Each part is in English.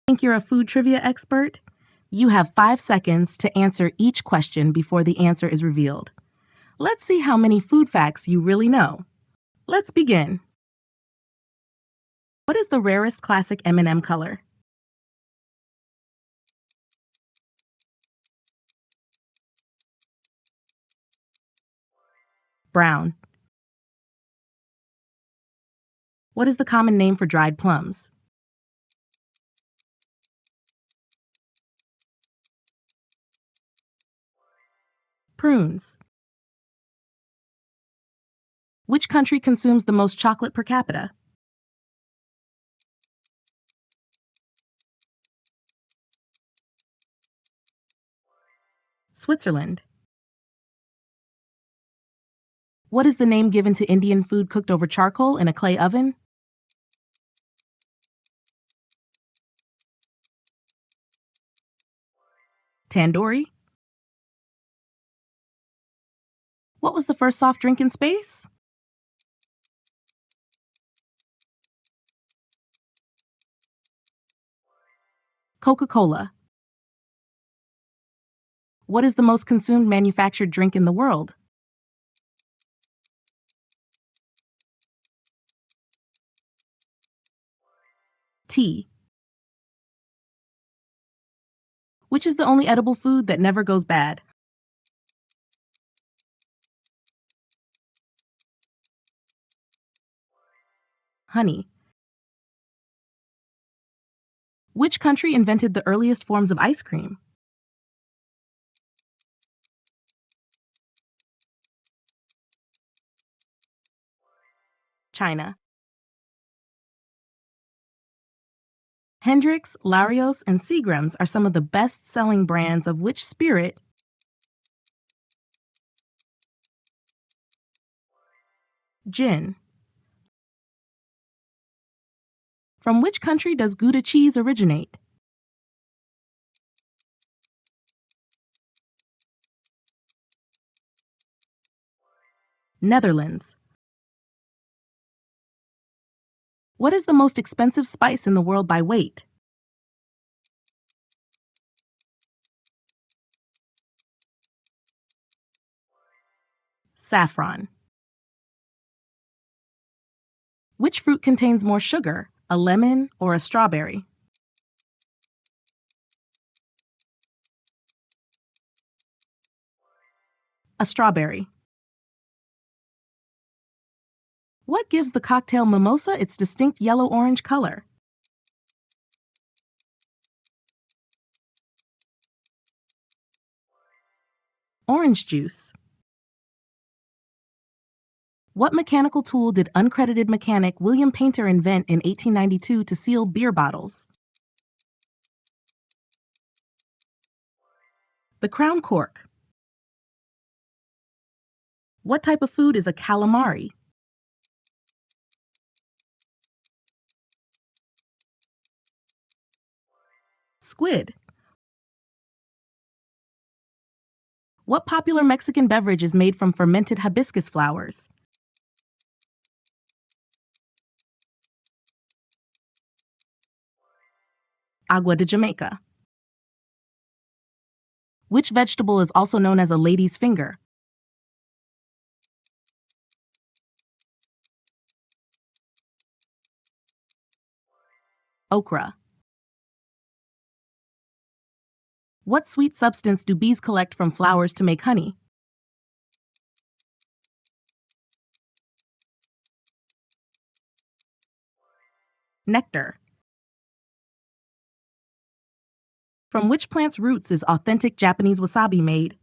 Think you're a food trivia expert? You have 5 seconds to answer each question before the answer is revealed. Let's see how many food facts you really know. Let's begin. What is the rarest classic M&M color? Brown. What is the common name for dried plums? Prunes. Which country consumes the most chocolate per capita? Switzerland. What is the name given to Indian food cooked over charcoal in a clay oven? Tandoori. What was the first soft drink in space? Coca-Cola. What is the most consumed manufactured drink in the world? Tea. Which is the only edible food that never goes bad? Honey. Which country invented the earliest forms of ice cream? China. Hendrix, Larios, and Seagram's are some of the best-selling brands of which spirit? Gin. From which country does Gouda cheese originate? Netherlands. What is the most expensive spice in the world by weight? Saffron. Which fruit contains more sugar, a lemon or a strawberry? A strawberry. What gives the cocktail mimosa its distinct yellow-orange color? Orange juice. What mechanical tool did uncredited mechanic William Painter invent in 1892 to seal beer bottles? The crown cork. What type of food is a calamari? Squid. What popular Mexican beverage is made from fermented hibiscus flowers? Agua de Jamaica. Which vegetable is also known as a lady's finger? Okra. What sweet substance do bees collect from flowers to make honey? Nectar. From which plant's roots is authentic Japanese wasabi made?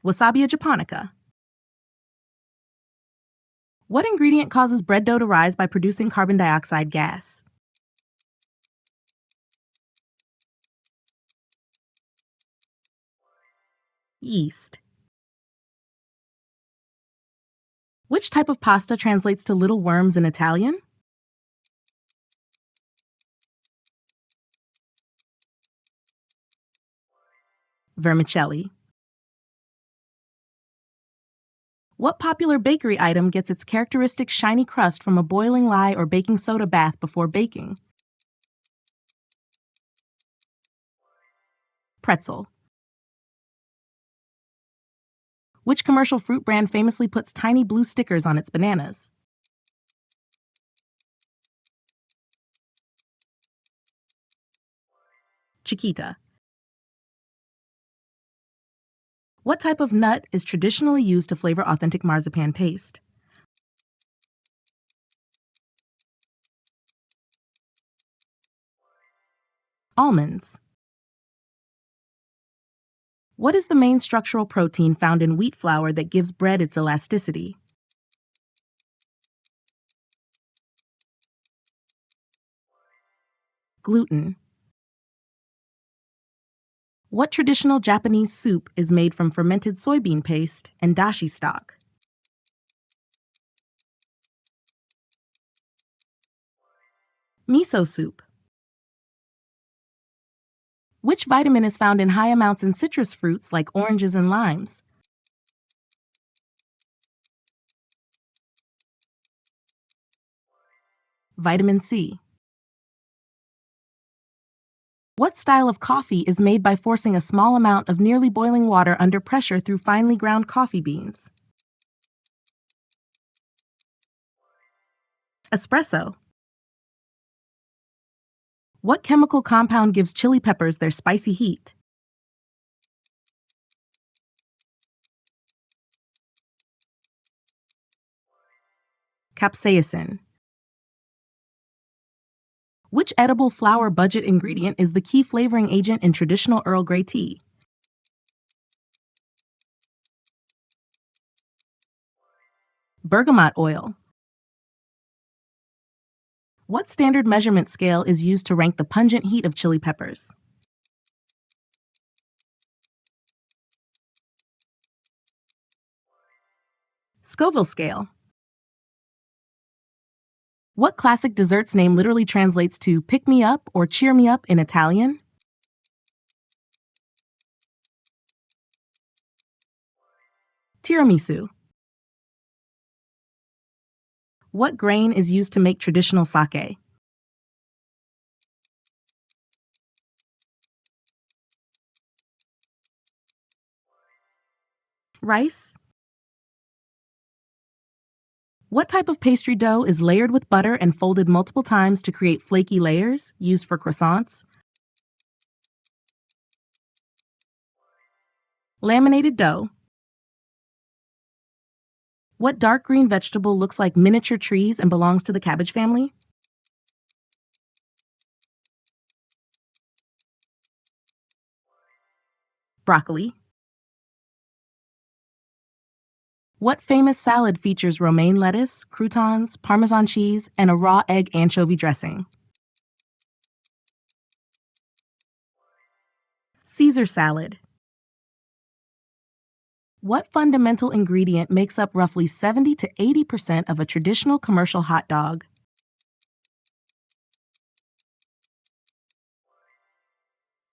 Wasabia japonica. What ingredient causes bread dough to rise by producing carbon dioxide gas? Yeast. Which type of pasta translates to little worms in Italian? Vermicelli. What popular bakery item gets its characteristic shiny crust from a boiling lye or baking soda bath before baking? Pretzel. Which commercial fruit brand famously puts tiny blue stickers on its bananas? Chiquita. What type of nut is traditionally used to flavor authentic marzipan paste? Almonds. What is the main structural protein found in wheat flour that gives bread its elasticity? Gluten. What traditional Japanese soup is made from fermented soybean paste and dashi stock? Miso soup. Which vitamin is found in high amounts in citrus fruits like oranges and limes? Vitamin C. What style of coffee is made by forcing a small amount of nearly boiling water under pressure through finely ground coffee beans? Espresso. What chemical compound gives chili peppers their spicy heat? Capsaicin. Which edible flower budget ingredient is the key flavoring agent in traditional Earl Grey tea? Bergamot oil. What standard measurement scale is used to rank the pungent heat of chili peppers? Scoville scale. What classic dessert's name literally translates to pick me up or cheer me up in Italian? Tiramisu. What grain is used to make traditional sake? Rice. What type of pastry dough is layered with butter and folded multiple times to create flaky layers, used for croissants? Laminated dough. What dark green vegetable looks like miniature trees and belongs to the cabbage family? Broccoli. What famous salad features romaine lettuce, croutons, Parmesan cheese, and a raw egg anchovy dressing? Caesar salad. What fundamental ingredient makes up roughly 70 to 80% of a traditional commercial hot dog?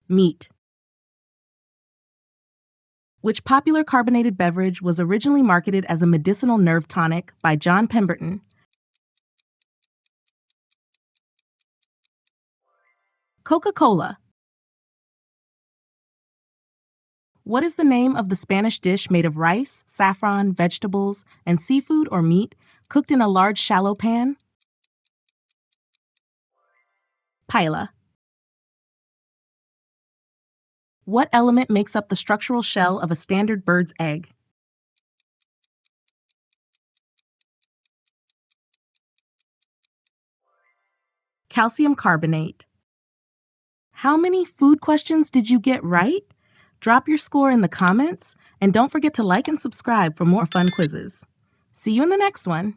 Meat. Which popular carbonated beverage was originally marketed as a medicinal nerve tonic by John Pemberton? Coca-Cola. What is the name of the Spanish dish made of rice, saffron, vegetables, and seafood or meat cooked in a large shallow pan? Paella. What element makes up the structural shell of a standard bird's egg? Calcium carbonate. How many food questions did you get right? Drop your score in the comments, and don't forget to like and subscribe for more fun quizzes. See you in the next one.